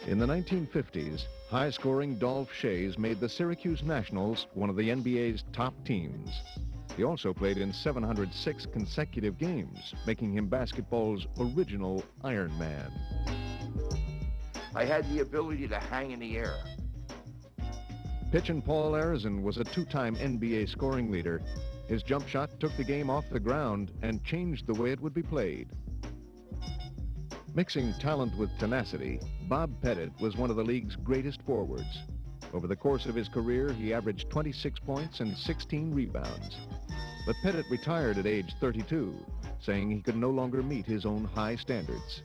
In the 1950s, high-scoring Dolph Schayes made the Syracuse Nationals one of the NBA's top teams. He also played in 706 consecutive games, making him basketball's original Iron Man. I had the ability to hang in the air. Pitchin' Paul Arizin was a two-time NBA scoring leader. His jump shot took the game off the ground and changed the way it would be played. Mixing talent with tenacity, Bob Pettit was one of the league's greatest forwards. Over the course of his career, he averaged 26 points and 16 rebounds. But Pettit retired at age 32, saying he could no longer meet his own high standards.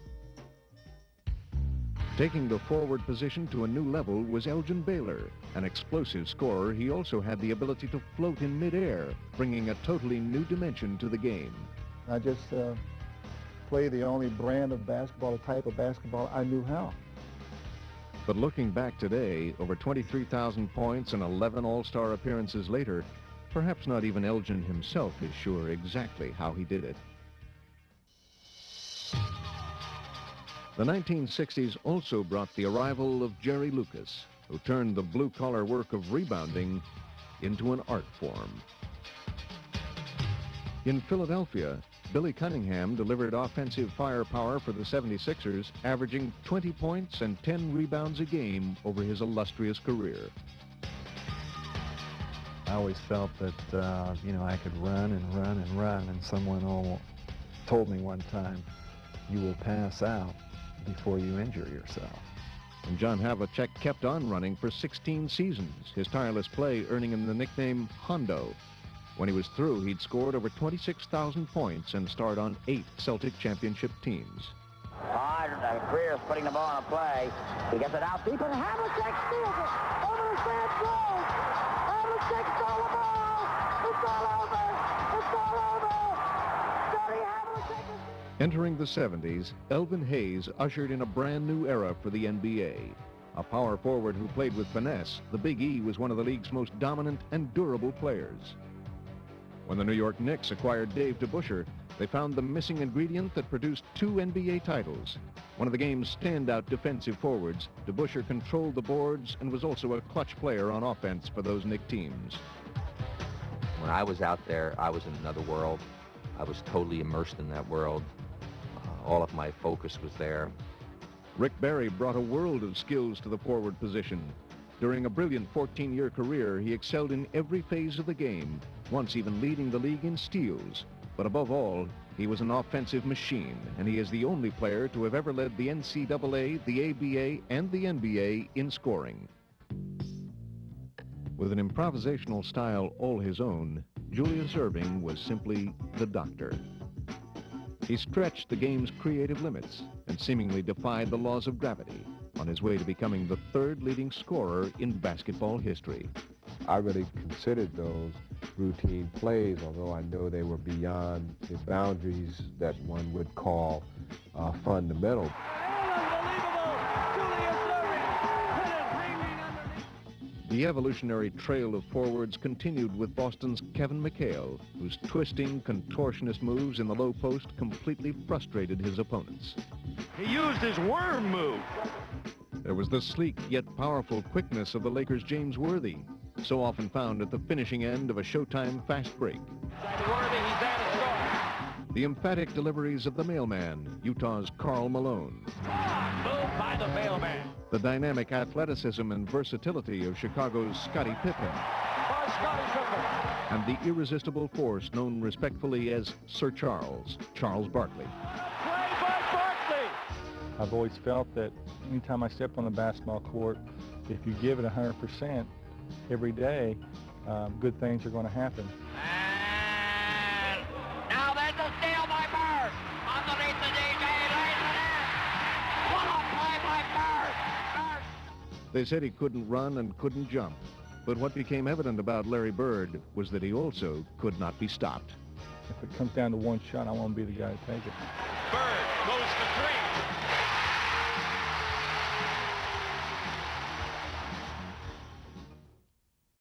Taking the forward position to a new level was Elgin Baylor. An explosive scorer, he also had the ability to float in midair, bringing a totally new dimension to the game. I just play the only brand of basketball, the type of basketball I knew how. But looking back today, over 23,000 points and 11 All-Star appearances later, perhaps not even Elgin himself is sure exactly how he did it. The 1960s also brought the arrival of Jerry Lucas, who turned the blue-collar work of rebounding into an art form. In Philadelphia, Billy Cunningham delivered offensive firepower for the 76ers, averaging 20 points and 10 rebounds a game over his illustrious career. I always felt that, I could run and run and run, and someone told me one time, you will pass out before you injure yourself. And John Havlicek kept on running for 16 seasons, his tireless play earning him the nickname Hondo. When he was through, he'd scored over 26,000 points and starred on 8 Celtic championship teams. Greer is putting the ball on a play. He gets it out deep, and Havlicek steals it over the sand goal. Havlicek stole the ball. It's all over. It's all over. Johnny Havlicek is... Entering the 70s, Elvin Hayes ushered in a brand new era for the NBA. A power forward who played with finesse, the Big E was one of the league's most dominant and durable players. When the New York Knicks acquired Dave DeBusschere, they found the missing ingredient that produced 2 NBA titles. One of the game's standout defensive forwards, DeBusschere controlled the boards and was also a clutch player on offense for those Knick teams. When I was out there, I was in another world. I was totally immersed in that world. All of my focus was there. Rick Barry brought a world of skills to the forward position. During a brilliant 14-year career, he excelled in every phase of the game, once even leading the league in steals. But above all, he was an offensive machine, and he is the only player to have ever led the NCAA, the ABA, and the NBA in scoring. With an improvisational style all his own, Julius Erving was simply the doctor. He stretched the game's creative limits and seemingly defied the laws of gravity on his way to becoming the 3rd leading scorer in basketball history. I really considered those routine plays, although I know they were beyond the boundaries that one would call fundamental. The evolutionary trail of forwards continued with Boston's Kevin McHale, whose twisting, contortionist moves in the low post completely frustrated his opponents. He used his worm move. There was the sleek yet powerful quickness of the Lakers' James Worthy, so often found at the finishing end of a Showtime fast break. The emphatic deliveries of the mailman, Utah's Karl Malone. Moved by the mailman. The dynamic athleticism and versatility of Chicago's Scottie Pippen. And the irresistible force known respectfully as Sir Charles Barkley. I've always felt that anytime I step on the basketball court, if you give it 100% every day, good things are going to happen. And now there's a steal by Bird. Underneath the DJ, lays it in. What a play by Bird. They said he couldn't run and couldn't jump, but what became evident about Larry Bird was that he also could not be stopped. If it comes down to one shot, I want to be the guy to take it. Bird goes for 3.